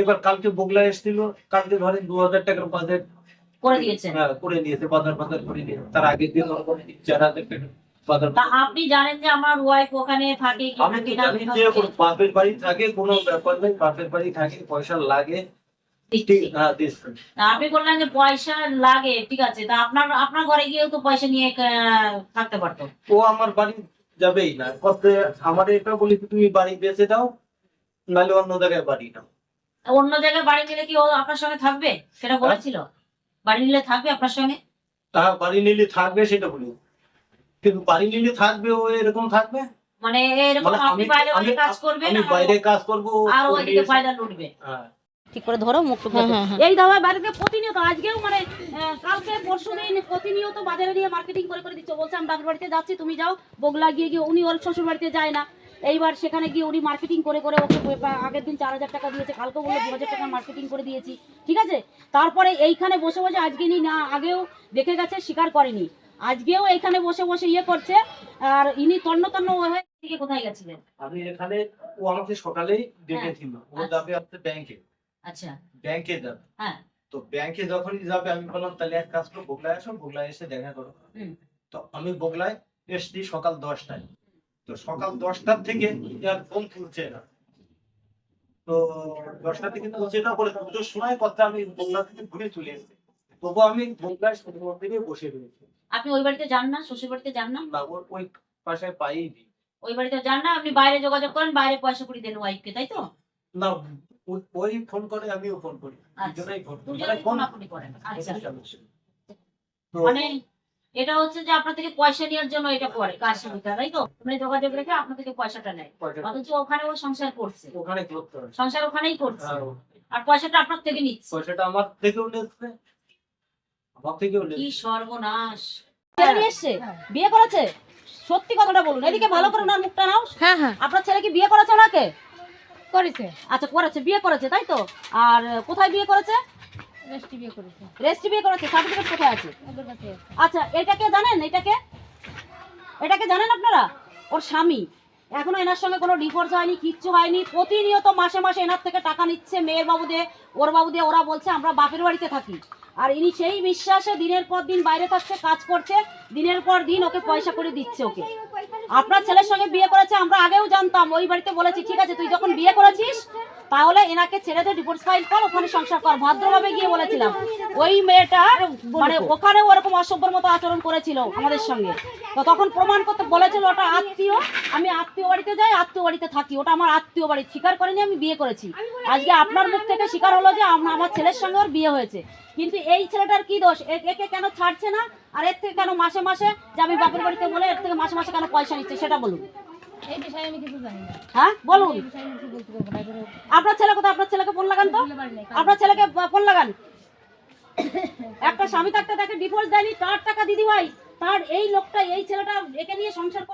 এবার কালকে বগলা এসেছিল, কালকে ধরেন 2000 টাকার বাজেট করে দিয়েছে, করে নিয়েছে, বাজার করে নিয়েছে। তার আগের দিন 4000 টাকা বাজার। আপনি জানেন যে আমার ওয়াইফ ওখানে থাকে, আমি কি জানি যে বাপের বাড়ি থাকে, কোনো ব্যাপার নেই, বাপের বাড়ি থাকে, পয়সা লাগে। আপনি বললেন যে পয়সা লাগে, ঠিক আছে, তা আপনার ঘরে গিয়েও তো পয়সা নিয়ে থাকতে পারতো। ও আমার বাড়ি যাবেই না, আমার এটা বলি তুমি বাড়ি বেঁচে দাও, নাহলে অন্য জায়গায় বাড়ি নাও। অন্য জায়গায় বাড়ি নিলে কি ও আপনার সঙ্গে থাকবে সেটা বলেছিল? বাড়ি নিলে থাকবে আপনার সঙ্গে? তা বাড়ি নিলে থাকবে সেটা বলি, কিন্তু বাড়ি নিলে থাকবে ও এরকম থাকবে, মানে এরকম আপনি বাইরে কাজ করবেন, আমি বাইরে কাজ করব আর ওইদিকে ফায়দা লুটবে। ঠিক করে ধরো মুখটুক। এই দাওয়ায় বাড়িতে প্রতিনিয়ত, আজকেও মানে কালকে পরশুদিন প্রতিনিয়ত বাজারে নিয়ে মার্কেটিং করে দিচ্ছে। বলছে আমি বাপের বাড়িতে যাচ্ছি, তুমি যাও। বগলা গিয়ে উনি ওর শ্বশুর বাড়িতে যায় না, এইবার সেখানে গিয়ে উনি মার্কেটিং করে ওকে আগের দিন 4000 টাকা দিয়েছে, কালকে বললো 2000 টাকা মার্কেটিং করে দিয়েছি, ঠিক আছে। তারপরে এইখানে বসে বসে আজকে না আগেও দেখে গেছে, স্বীকার করেনি, আজকেও এইখানে বসে বসে ইয়ে করছে। আর ইনি তন্ন হয়ে থেকে কোথায় গেছিলেন? আমি এখানে, ও আমাকে সকালেই ডেকেছিল, ও যাবে আপনার ব্যাংকে। আচ্ছা, ব্যাংকে যাবে। হ্যাঁ, তো ব্যাংকে যখনই যাবে আমি বললাম তাহলে এক কাজ করো, বগলায় আসো, বগলায় এসে দেখা করো। তো আমি বগলায় এসছি সকাল 10টায়। তো সকাল 10টার থেকে আর ফোন তুলছে না, তো 10টা থেকে তুলছে না বলে দুটোর সময় কথা আমি বগলা থেকে ঘুরে চলে এসেছি। তবু আমি বগলায় শুধুমাত্র থেকে বসে রয়েছি। আপনি ওই বাড়িতে যান না? শ্বশুর বাড়িতে যান না? না, ওই পাশে পাইনি। ওই বাড়িতে যান না, আপনি বাইরে যোগাযোগ করেন, বাইরে পয়সা কুড়ি দেন ওয়াইফকে, তাই তো? না, ওই ফোন করে, আমিও ফোন করি, দুজনেই ফোন করি। আচ্ছা, মানে এটা হচ্ছে যে আপনার থেকে পয়সা নেওয়ার জন্য এটা করে কাজ সুবিধা, তাই তো? মানে যোগাযোগ রেখে আপনার থেকে পয়সাটা নেয়, অথচ ওখানে ও সংসার করছে, ওখানে করতে হয়, সংসার ওখানেই করছে, আর পয়সাটা আপনার থেকে নিচ্ছে। পয়সাটা আমার থেকেও নিচ্ছে, আমার থেকেও নিচ্ছে। কি সর্বনাশ! এসছে, বিয়ে করেছে? সত্যি কথাটা বলুন, এদিকে ভালো করে ওনার মুখটা নাও। হ্যাঁ হ্যাঁ, আপনার ছেলে কি বিয়ে করেছে ওনাকে? করেছে। আচ্ছা, করেছে, বিয়ে করেছে, তাই তো? আর কোথায় বিয়ে করেছে? রেস্টি বিয়ে করেছে। রেস্টি বিয়ে করেছে, সার্টিফিকেট কোথায় আছে? ওদের কাছে। আচ্ছা, এটাকে জানেন? এটাকে জানেন আপনারা? ওর স্বামী এখনো এনার সঙ্গে কোনো ডিভোর্স হয়নি, কিচ্ছু হয়নি, প্রতিনিয়ত মাসে মাসে এনার থেকে টাকা নিচ্ছে, মেয়ের বাবু দিয়ে, ওর বাবু দিয়ে। ওরা বলছে আমরা বাপের বাড়িতে থাকি, আর ইনি সেই বিশ্বাসে দিনের পর দিন বাইরে থাকছে, কাজ করছে, দিনের পর দিন ওকে পয়সা করে দিচ্ছে ওকে। আপনার ছেলের সঙ্গে বিয়ে করেছে, আমরা আগেও জানতাম, ওই বাড়িতে বলেছি ঠিক আছে তুই যখন বিয়ে করেছিস তাহলে এনাকে ছেড়ে দে, ডিভোর্স ফাইল কর, ওখানে সংসার কর, ভদ্রভাবে গিয়ে বলেছিলাম। ওই মেয়েটা মানে ওখানেও ওরকম অসভ্যর মতো আচরণ করেছিল আমাদের সঙ্গে, তো তখন প্রমাণ করতে বলেছিল ওটা আত্মীয়, আমি আত্মীয় বাড়িতে যাই, আত্মীয় বাড়িতে থাকি, ওটা আমার আত্মীয় বাড়ি, স্বীকার করেনি আমি বিয়ে করেছি। আজকে আপনার মুখ থেকে স্বীকার হলো যে আমার ছেলের সঙ্গে ওর বিয়ে হয়েছে, কিন্তু এই ছেলেটার কি দোষ? একে কেন ছাড়ছে না? আর এর থেকে কেন মাসে মাসে যে আমি বাপের বাড়িতে বলে এর থেকে মাসে মাসে কেন পয়সা নিচ্ছে সেটা বলুন। এই বিষয়ে আমি কিছু জানি না। হ্যাঁ বলুন, আপনার ছেলে কোথায়? আপনার ছেলেকে ফোন লাগান তো, আপনার ছেলেকে ফোন লাগান। একটা স্বামী থাকতে তাকে ডিভোর্স দেয়নি, তার টাকা দিদি ভাই, তার এই লোকটা, এই ছেলেটা একে নিয়ে সংসার